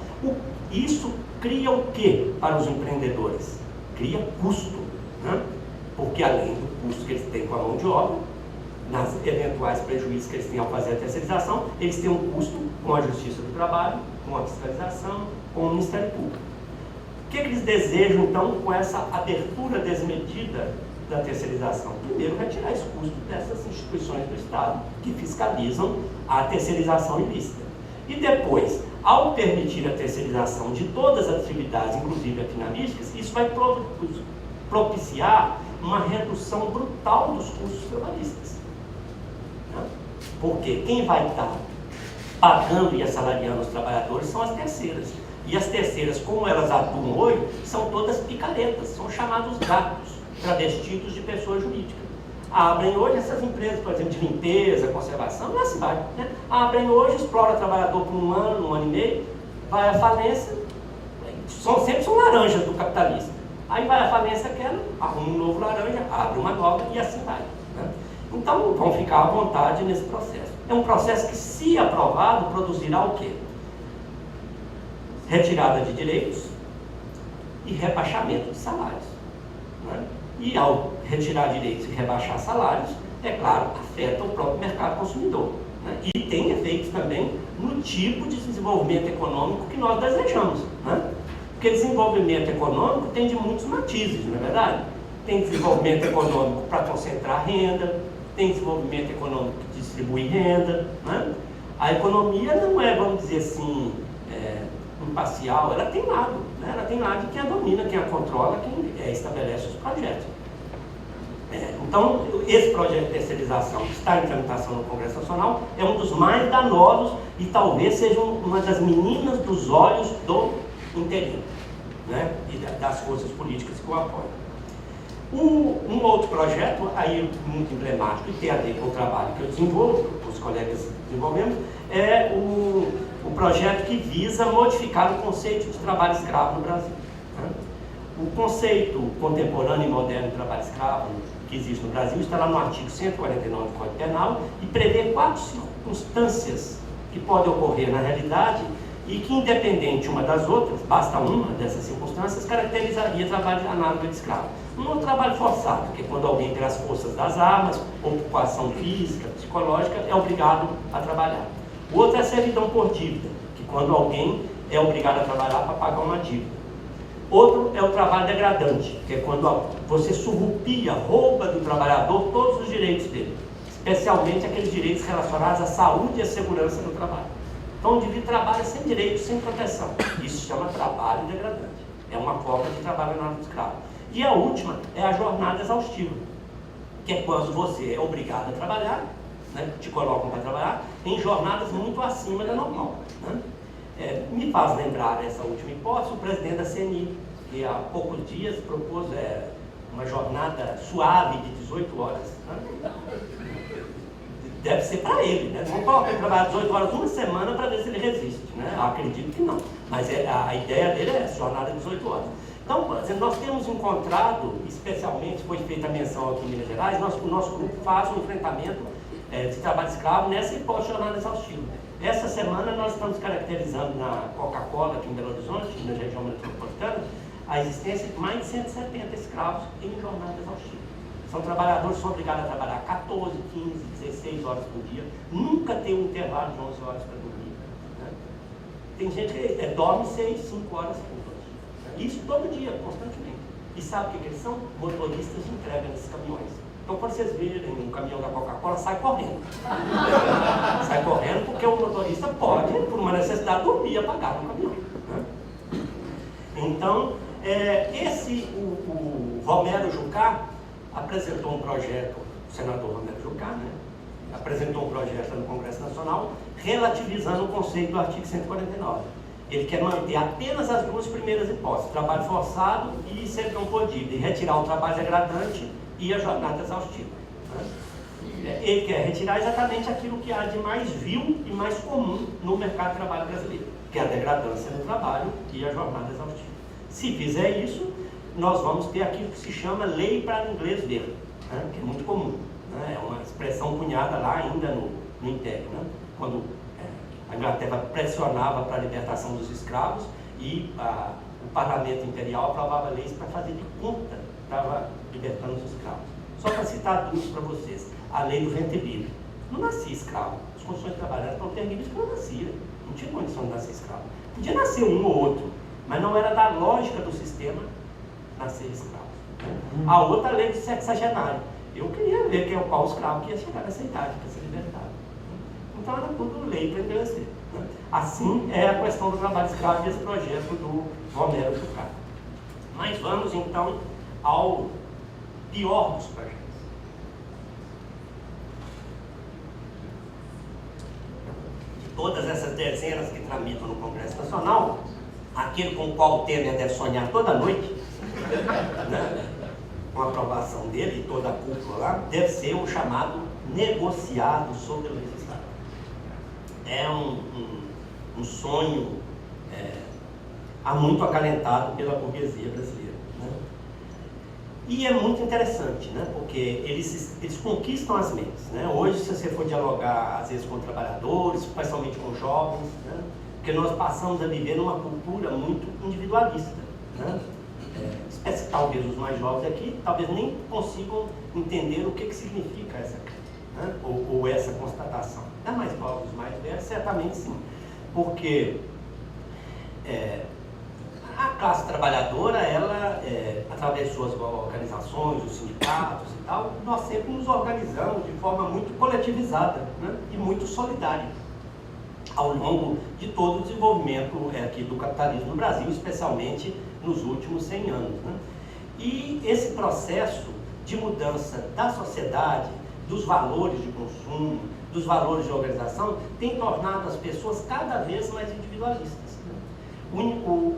Isso cria o quê para os empreendedores? Cria custo, né? Porque além do custo que eles têm com a mão de obra, nas eventuais prejuízos que eles têm ao fazer a terceirização, eles têm um custo com a Justiça do Trabalho, com a fiscalização, com o Ministério Público. O que eles desejam, então, com essa abertura desmedida da terceirização? Primeiro, retirar esse custo dessas instituições do Estado que fiscalizam a terceirização ilícita. E depois, ao permitir a terceirização de todas as atividades, inclusive as finalísticas, isso vai propiciar uma redução brutal dos custos trabalhistas, né? Porque quem vai estar pagando e assalariando os trabalhadores são as terceiras. E as terceiras, como elas atuam hoje, são todas picaretas, são chamados gatos, travestidos de pessoa jurídica. Abrem hoje essas empresas, por exemplo, de limpeza, conservação, na cidade, né? Abrem hoje, explora o trabalhador por um ano e meio, vai à falência, sempre são laranjas do capitalista. Aí vai à falência aquela, arruma um novo laranja, abre uma nova e assim vai, né? Então vão ficar à vontade nesse processo. É um processo que, se aprovado, produzirá o quê? Retirada de direitos e rebaixamento de salários, né? E ao retirar direitos e rebaixar salários, é claro, afeta o próprio mercado consumidor, né? E tem efeitos também no tipo de desenvolvimento econômico que nós desejamos, né? Porque desenvolvimento econômico tem de muitos matizes, não é verdade? Tem desenvolvimento econômico para concentrar renda, tem desenvolvimento econômico que distribui renda, né? A economia não é, vamos dizer assim, imparcial, ela tem lado, né? Ela tem lado de quem a domina, quem a controla, quem estabelece os projetos. Então, esse projeto de terceirização que está em tramitação no Congresso Nacional é um dos mais danosos e talvez seja uma das meninas dos olhos do interino, né? E das forças políticas que o apoiam. Um outro projeto, aí muito emblemático e tem a ver com o trabalho que eu desenvolvo, que os colegas desenvolvemos, é o projeto que visa modificar o conceito de trabalho escravo no Brasil, né? O conceito contemporâneo e moderno de trabalho escravo que existe no Brasil está lá no artigo 149 do Código Penal e prevê 4 circunstâncias que podem ocorrer na realidade e que, independente uma das outras, basta uma dessas circunstâncias, caracterizaria trabalho análogo de escravo. Um é o trabalho forçado, que é quando alguém, pelas forças das armas, ocupação física, psicológica, é obrigado a trabalhar. O outro é a servidão por dívida, que quando alguém é obrigado a trabalhar para pagar uma dívida. Outro é o trabalho degradante, que é quando você surrupia, rouba do trabalhador todos os direitos dele, especialmente aqueles direitos relacionados à saúde e à segurança no trabalho. Então, o indivíduo trabalha sem direitos, sem proteção. Isso se chama trabalho degradante. É uma forma de trabalho na escravo. E a última é a jornada exaustiva, que é quando você é obrigado a trabalhar, né, te colocam para trabalhar, em jornadas muito acima da normal. Né? Me faz lembrar essa última hipótese o presidente da CNI, que há poucos dias propôs uma jornada suave de 18 horas. Né? Deve ser para ele, né? Não coloca ele trabalhar 18 horas uma semana para ver se ele resiste. Né? Eu acredito que não, mas a ideia dele é essa, jornada de 18 horas. Então, por exemplo, nós temos encontrado, especialmente foi feita a menção aqui em Minas Gerais, o nosso grupo faz um enfrentamento de trabalho escravo nessa hipótese de jornada exaustiva. Essa semana nós estamos caracterizando na Coca-Cola, aqui em Belo Horizonte, na região metropolitana, a existência de mais de 170 escravos em jornada exaustiva. São trabalhadores que são obrigados a trabalhar 14, 15, 16 horas por dia, nunca tem um intervalo de 11 horas para dormir. Né? Tem gente que dorme 6, 5 horas por noite. Né? Isso todo dia, constantemente. E sabe o que eles são? Motoristas de entrega nesses caminhões. Então, quando vocês verem um caminhão da Coca-Cola, sai correndo. Sai correndo porque o motorista pode, por uma necessidade, dormir apagado no caminhão. Né? Então, o Romero Jucá apresentou um projeto, o senador Romero Jucá, né? Apresentou um projeto no Congresso Nacional relativizando o conceito do artigo 149. Ele quer manter apenas as duas primeiras hipóteses, trabalho forçado e servidão por dívida, e retirar o trabalho degradante e a jornada exaustiva. Né? Ele quer retirar exatamente aquilo que há de mais vil e mais comum no mercado de trabalho brasileiro, que é a degradância no trabalho e a jornada exaustiva. Se fizer isso, nós vamos ter aquilo que se chama lei para o inglês ver, né? Que é muito comum. Né? É uma expressão cunhada lá ainda no Império, né? Quando a Inglaterra pressionava para a libertação dos escravos e o parlamento imperial aprovava leis para fazer de conta que estava libertando os escravos. Só para citar duas para vocês. A lei do ventre livre. Não nascia escravo. As condições de trabalho eram tão terríveis que não nascia. Não tinha condição de nascer escravo. Podia nascer um ou outro, mas não era da lógica do sistema nascer escravo. A outra lei do sexagenário. Eu queria ver qual escravo que ia chegar nessa idade para ser libertado. Então era tudo lei para envelhecer. Né? Assim é a questão do trabalho escravo desse projeto do Romero Jucá. Mas vamos então ao pior dos projetos. De todas essas dezenas que tramitam no Congresso Nacional, aquele com o qual o Temer deve sonhar toda noite, né? Com a aprovação dele e toda a cúpula lá, deve ser o chamado negociado sobre o legislativo. É um sonho há muito acalentado pela burguesia brasileira. Né? E é muito interessante, né? Porque eles conquistam as mentes. Né? Hoje, se você for dialogar, às vezes, com trabalhadores, especialmente com jovens, né? Porque nós passamos a viver numa cultura muito individualista. Né? Talvez os mais jovens aqui, talvez nem consigam entender o que significa essa crítica, né? ou essa constatação. Ainda mais novos, os mais velhos, certamente sim. Porque a classe trabalhadora, ela, através de suas organizações, os sindicatos e tal, nós sempre nos organizamos de forma muito coletivizada, né? E muito solidária ao longo de todo o desenvolvimento aqui do capitalismo no Brasil, especialmente nos últimos 100 anos. Né? E esse processo de mudança da sociedade, dos valores de consumo, dos valores de organização, tem tornado as pessoas cada vez mais individualistas. Né?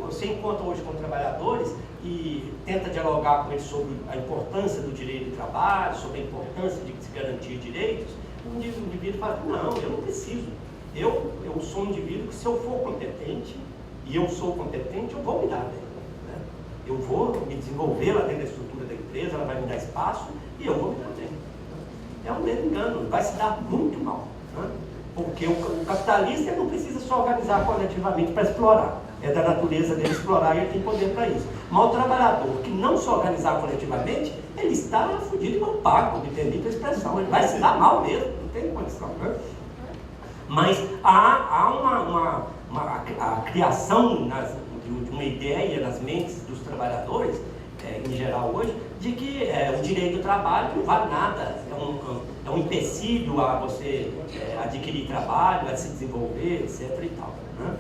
Você encontra hoje com trabalhadores e tenta dialogar com eles sobre a importância do direito de trabalho, sobre a importância de se garantir direitos. O indivíduo fala, não, eu não preciso. Eu sou um indivíduo que, se eu for competente, e eu sou competente, eu vou me dar bem. Né? Eu vou me desenvolver lá dentro da estrutura da empresa, ela vai me dar espaço e eu vou me dar bem. É um mesmo engano, vai se dar muito mal. Né? Porque o capitalista não precisa se organizar coletivamente para explorar. É da natureza dele explorar e ele tem poder para isso. Mas o trabalhador que não se organizar coletivamente, ele está fudido e não paga, me permite a expressão. Ele vai se dar mal mesmo, não tem condição. Né? Mas há a criação de uma ideia nas mentes dos trabalhadores, em geral hoje, de que o direito do trabalho não vale nada, é um empecilho a você adquirir trabalho, a se desenvolver, etc. e tal, né?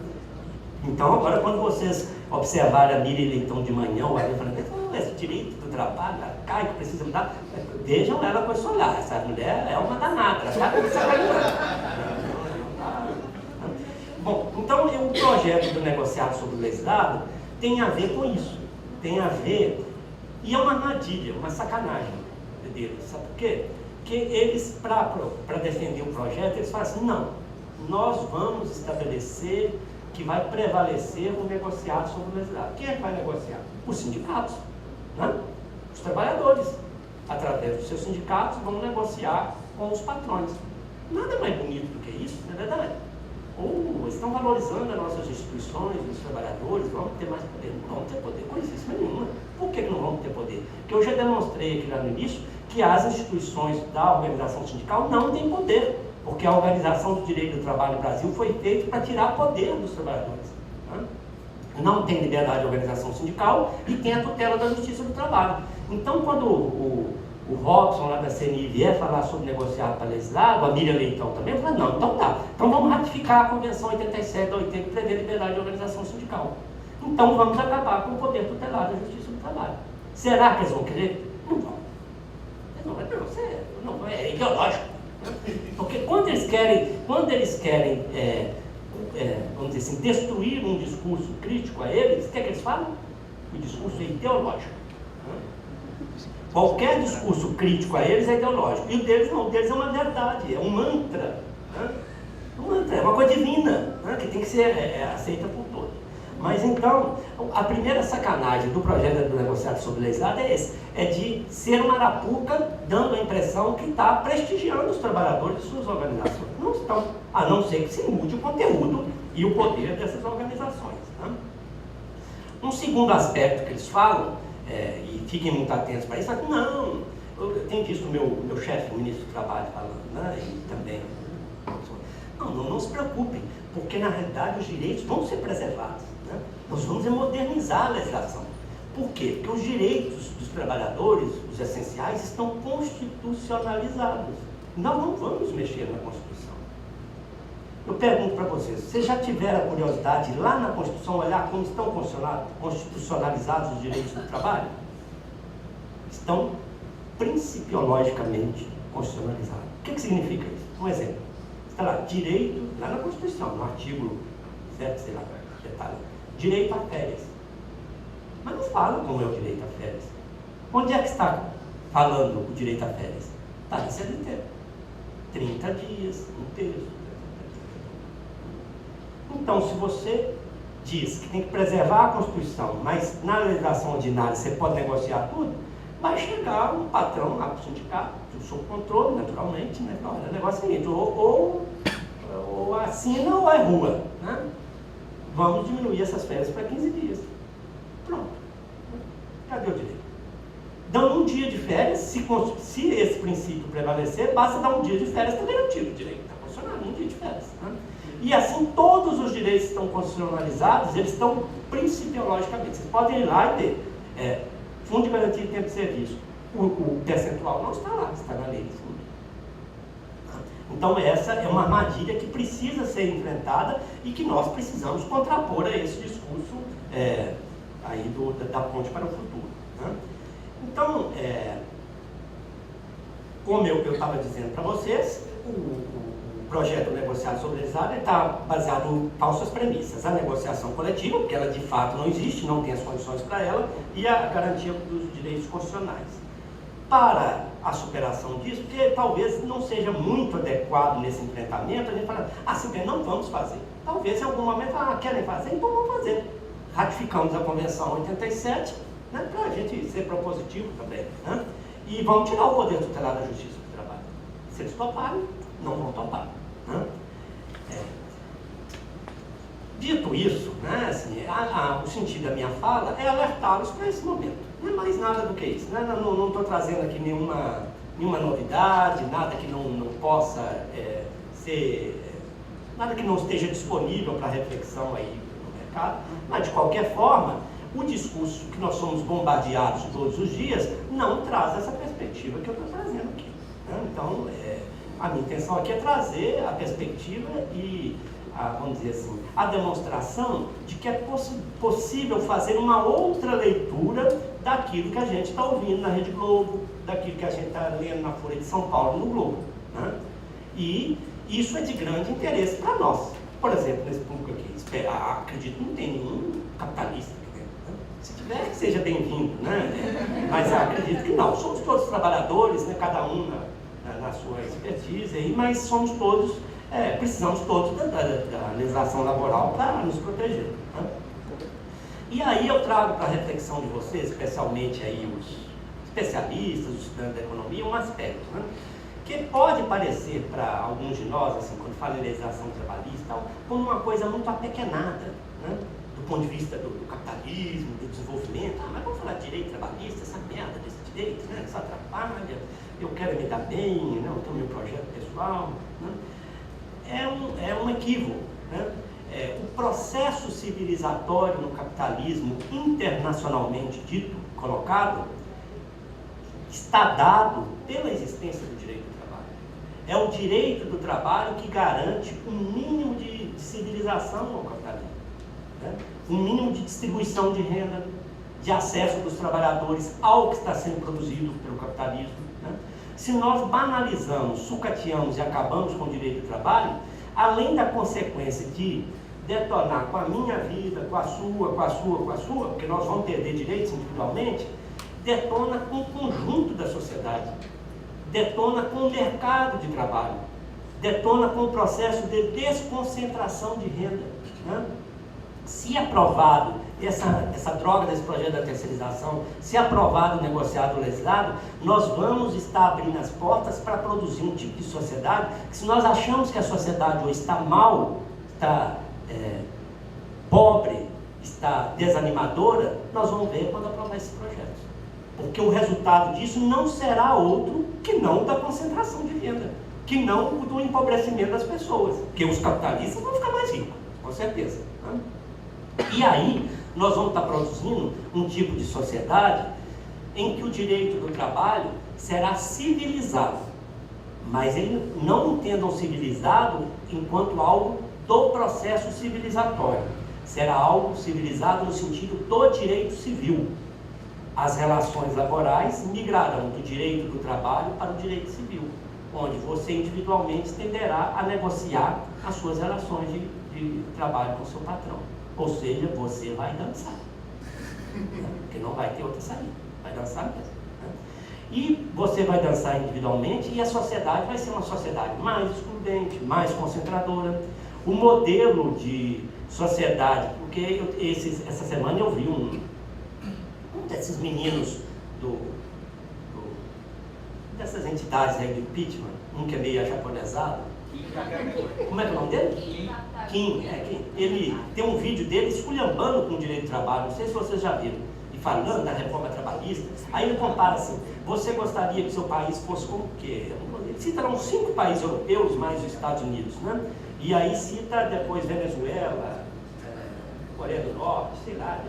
Então, agora, quando vocês observarem a Miriam Leitão de manhã, ou alguém falando, esse direito do trabalho, a CAI que precisa mudar, vejam ela com esse olhar. Essa mulher é uma danada, ela sabe o que está falando. Bom, então o projeto do negociado sobre o legislado tem a ver com isso. Tem a ver, e é uma armadilha, uma sacanagem deles. Sabe por quê? Porque eles, para defender o projeto, eles falam assim, não, nós vamos estabelecer que vai prevalecer o negociado sobre o legislado. Quem é que vai negociar? Os sindicatos, né? Os trabalhadores, através dos seus sindicatos, vão negociar com os patrões. Nada mais bonito do que isso, não é verdade? Ou estão valorizando as nossas instituições, os trabalhadores, vamos ter mais poder. Não vamos ter poder coisíssima nenhuma. Por que não vamos ter poder? Porque eu já demonstrei aqui lá no início que as instituições da organização sindical não têm poder, porque a Organização do Direito do Trabalho no Brasil foi feita para tirar poder dos trabalhadores, né? Não tem liberdade de organização sindical e tem a tutela da Justiça do Trabalho. Então, quando o Robson lá da CNI vier falar sobre negociado para legislado, a Miriam Leitão também, eu falei, não, então tá, então vamos ratificar a Convenção 87 da 80 que prevê liberdade de organização sindical. Então vamos acabar com o poder tutelar da Justiça do Trabalho. Será que eles vão querer? Não vão. Não, é ideológico. Porque quando eles querem vamos dizer assim, destruir um discurso crítico a eles, o que é que eles falam? O discurso é ideológico. Qualquer discurso crítico a eles é ideológico. E o deles não, o deles é uma verdade, é um mantra. Né? Um mantra, é uma coisa divina, né? Que tem que ser aceita por todos. Mas então, a primeira sacanagem do projeto do negociado sobre legislado é esse, é de ser uma arapuca dando a impressão que está prestigiando os trabalhadores de suas organizações. Não estão, a não ser que se mude o conteúdo e o poder dessas organizações. Né? Um segundo aspecto que eles falam, e fiquem muito atentos para isso, é que não, eu tenho visto o meu chefe, o ministro do Trabalho, falando, né, e também, não se preocupem, porque na realidade os direitos vão ser preservados. Né? Nós vamos modernizar a legislação. Por quê? Porque os direitos dos trabalhadores, os essenciais, estão constitucionalizados. Nós não vamos mexer na Constituição. Eu pergunto para vocês já tiveram a curiosidade de ir lá na Constituição olhar como estão constitucionalizados os direitos do trabalho? Estão principiologicamente constitucionalizados. O que significa isso? Um exemplo. Está lá, direito, lá na Constituição, no artigo 7, sei lá, detalhe, direito a férias. Mas não fala como é o direito a férias. Onde é que está falando o direito a férias? Está na CLT. 30 dias, um terço. Então, se você diz que tem que preservar a Constituição, mas na legislação ordinária você pode negociar tudo, vai chegar um patrão lá para o sindicato, sob controle, naturalmente, né? Olha, o negócio é o seguinte, ou assina ou é rua, né? Vamos diminuir essas férias para 15 dias. Pronto. Cadê o direito? Dando um dia de férias, se esse princípio prevalecer, basta dar um dia de férias, está garantido o direito, está funcionando um dia de férias. Né? E assim, todos os direitos que estão constitucionalizados, eles estão principiologicamente. Vocês podem ir lá e ver. Fundo de garantia de tempo de serviço. O percentual não está lá, está na lei de fundo. Então essa é uma armadilha que precisa ser enfrentada e que nós precisamos contrapor a esse discurso aí da ponte para o futuro. Né? Então, como eu estava dizendo para vocês, o projeto negociado sobre legislado está baseado em falsas premissas. A negociação coletiva, porque ela de fato não existe, não tem as condições para ela, e a garantia dos direitos constitucionais. Para a superação disso, porque talvez não seja muito adequado nesse enfrentamento, a gente fala, assim, não vamos fazer. Talvez em algum momento, querem fazer, então vamos fazer. Ratificamos a Convenção 87, né, para a gente ser propositivo também. Né? E vamos tirar o poder tutelar da Justiça do Trabalho. Se eles toparem, não vão topar. Né? Dito isso, né, assim, o sentido da minha fala é alertá-los para esse momento. Não é mais nada do que isso. Né? Não estou trazendo aqui nenhuma novidade, nada que não possa ser, nada que não esteja disponível para reflexão aí no mercado, mas de qualquer forma, o discurso que nós somos bombardeados todos os dias não traz essa perspectiva que eu estou trazendo aqui, né? Então, a minha intenção aqui é trazer a perspectiva e, vamos dizer assim, a demonstração de que é possível fazer uma outra leitura daquilo que a gente está ouvindo na Rede Globo, daquilo que a gente está lendo na Folha de São Paulo no Globo, né? E isso é de grande interesse para nós. Por exemplo, nesse público aqui, acredito que não tem nenhum capitalista aqui dentro, né? Se tiver, que seja bem-vindo, né? Mas acredito que não. Somos todos trabalhadores, né? Cada um na sua expertise, aí, mas somos todos, precisamos todos da legislação laboral para nos proteger, né? E aí eu trago para a reflexão de vocês, especialmente aí os especialistas, os estudantes da economia, um aspecto, né, que pode parecer para alguns de nós, assim, quando fala em legislação trabalhista, tal, como uma coisa muito apequenada, né, do ponto de vista do capitalismo, do desenvolvimento. Mas vamos falar de direito trabalhista, essa merda desse direito, né, isso atrapalha, eu quero me dar bem, né, eu tenho meu projeto pessoal, né. É um equívoco, né. O processo civilizatório no capitalismo internacionalmente dito, colocado, está dado pela existência do direito do trabalho. É o direito do trabalho que garante um mínimo de civilização ao capitalismo, né? Um mínimo de distribuição de renda, de acesso dos trabalhadores ao que está sendo produzido pelo capitalismo, né? Se nós banalizamos, sucateamos e acabamos com o direito do trabalho, além da consequência de detonar com a minha vida, com a sua, porque nós vamos perder direitos individualmente, detona com o conjunto da sociedade, detona com o mercado de trabalho, detona com o processo de desconcentração de renda, né? Se aprovado essa droga desse projeto da terceirização, se aprovado, negociado, legislado, nós vamos estar abrindo as portas para produzir um tipo de sociedade que, se nós achamos que a sociedade hoje está mal, está pobre, está desanimadora, nós vamos ver quando aprovar esse projeto. Porque o resultado disso não será outro que não o da concentração de renda, que não o do empobrecimento das pessoas, porque os capitalistas vão ficar mais ricos, com certeza, né? E aí nós vamos estar produzindo um tipo de sociedade em que o direito do trabalho será civilizado, mas ele não entendam civilizado enquanto algo do processo civilizatório. Será algo civilizado no sentido do direito civil. As relações laborais migrarão do direito do trabalho para o direito civil, onde você individualmente tenderá a negociar as suas relações de trabalho com o seu patrão. Ou seja, você vai dançar, porque não vai ter outra saída, vai dançar mesmo, né? E você vai dançar individualmente e a sociedade vai ser uma sociedade mais excludente, mais concentradora. O modelo de sociedade, porque essa semana eu vi um desses meninos dessas entidades aí do impeachment, um que é meio japonesado. Como é que é o nome dele? Kim. Ele tem um vídeo dele esculhambando com o direito do trabalho, não sei se vocês já viram, e falando da reforma trabalhista. Aí ele compara assim: você gostaria que seu país fosse como o quê? Ele cita uns 5 países europeus, mais os Estados Unidos, né? E aí cita depois Venezuela, Coreia do Norte, sei lá,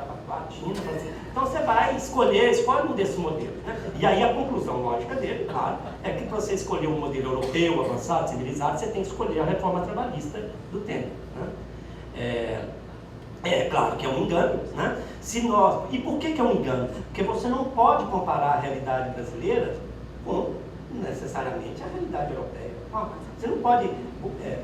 China. Assim. Então você vai escolhe um desses modelos, né? E aí a conclusão lógica dele, claro, é que para você escolher um modelo europeu, avançado, civilizado, você tem que escolher a reforma trabalhista do tempo, né? Claro que é um engano, né? E por que é um engano? Porque você não pode comparar a realidade brasileira com, necessariamente, a realidade europeia. Você não pode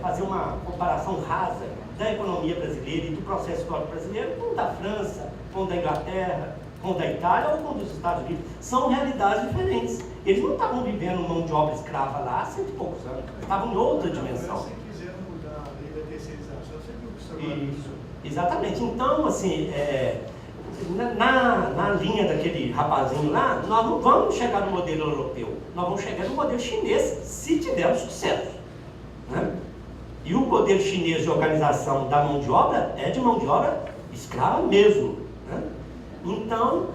fazer uma comparação rasa da economia brasileira e do processo histórico brasileiro com o da França, com o da Inglaterra, com o da Itália ou com o dos Estados Unidos. São realidades diferentes. Eles não estavam vivendo mão de obra escrava lá há 100 e poucos anos. Estavam em outra dimensão. Se quiser mudar a lei da terceirização, você viu que isso. Isso, exatamente. Então, assim, na linha daquele rapazinho lá, nós não vamos chegar no modelo europeu, nós vamos chegar no modelo chinês, se tivermos sucesso, né? E o modelo chinês de organização da mão de obra é de mão de obra escrava mesmo, né? Então,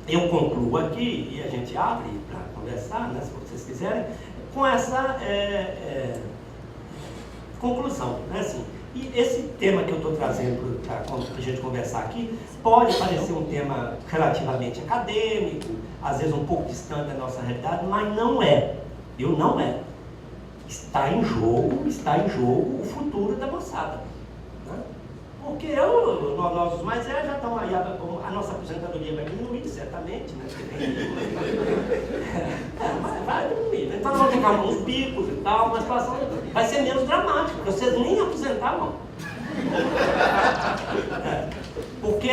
eu concluo aqui, e a gente abre para conversar, né, se vocês quiserem, com essa conclusão, né? Assim, E esse tema que eu estou trazendo para a gente conversar aqui pode parecer um tema relativamente acadêmico, às vezes um pouco distante da nossa realidade, mas não é. Não é. Está em jogo o futuro da moçada. Né? Porque nós os mais velhos já estão aí, a nossa aposentadoria vai diminuir, certamente, né? Mas vai diminuir. Então nós vamos ficar uns picos e tal, uma situação vai ser menos dramática, porque vocês nem aposentavam. Porque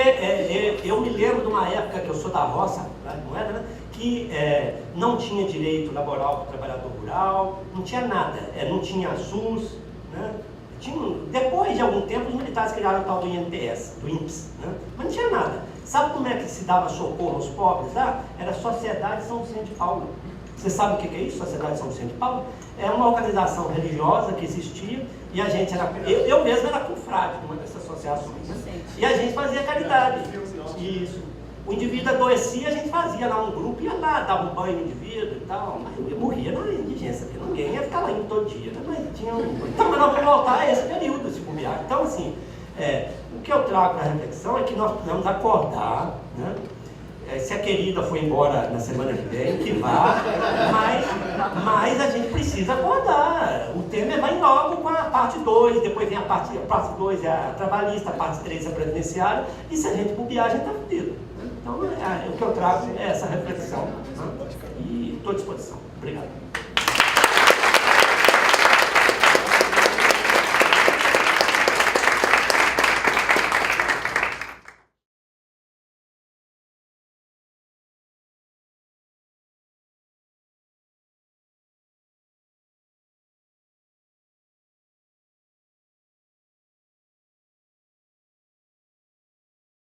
eu me lembro de uma época que eu sou da roça, não era, né? Que não tinha direito laboral para o trabalhador rural, não tinha nada, não tinha SUS, né? Depois de algum tempo os militares criaram o tal do INPS, do INPS, né? Mas não tinha nada. Sabe como é que se dava socorro aos pobres lá? Era a Sociedade São Vicente de Paulo. Você sabe o que é isso, Sociedade São Vicente de Paulo? É uma organização religiosa que existia e a gente era... Eu mesmo era confrade de uma dessas associações, né? E a gente fazia caridade. Isso. O indivíduo adoecia, a gente fazia lá um grupo, ia lá, dava um banho no indivíduo e tal, mas eu morria na indigência, porque ninguém ia ficar lá indo todo dia, né? Mas tinha Então, mas nós vamos voltar a esse período, se bobear. Então, assim, o que eu trago para a reflexão é que nós precisamos acordar, né? Se a querida foi embora na semana que vem, que vá, mas a gente precisa acordar. O tema vai logo com a parte 2, depois vem a parte 2 é a trabalhista, a parte 3 é a previdenciária, e se a gente bobear, a gente está fudido. Então, o que eu trago é essa reflexão, né? E estou à disposição. Obrigado.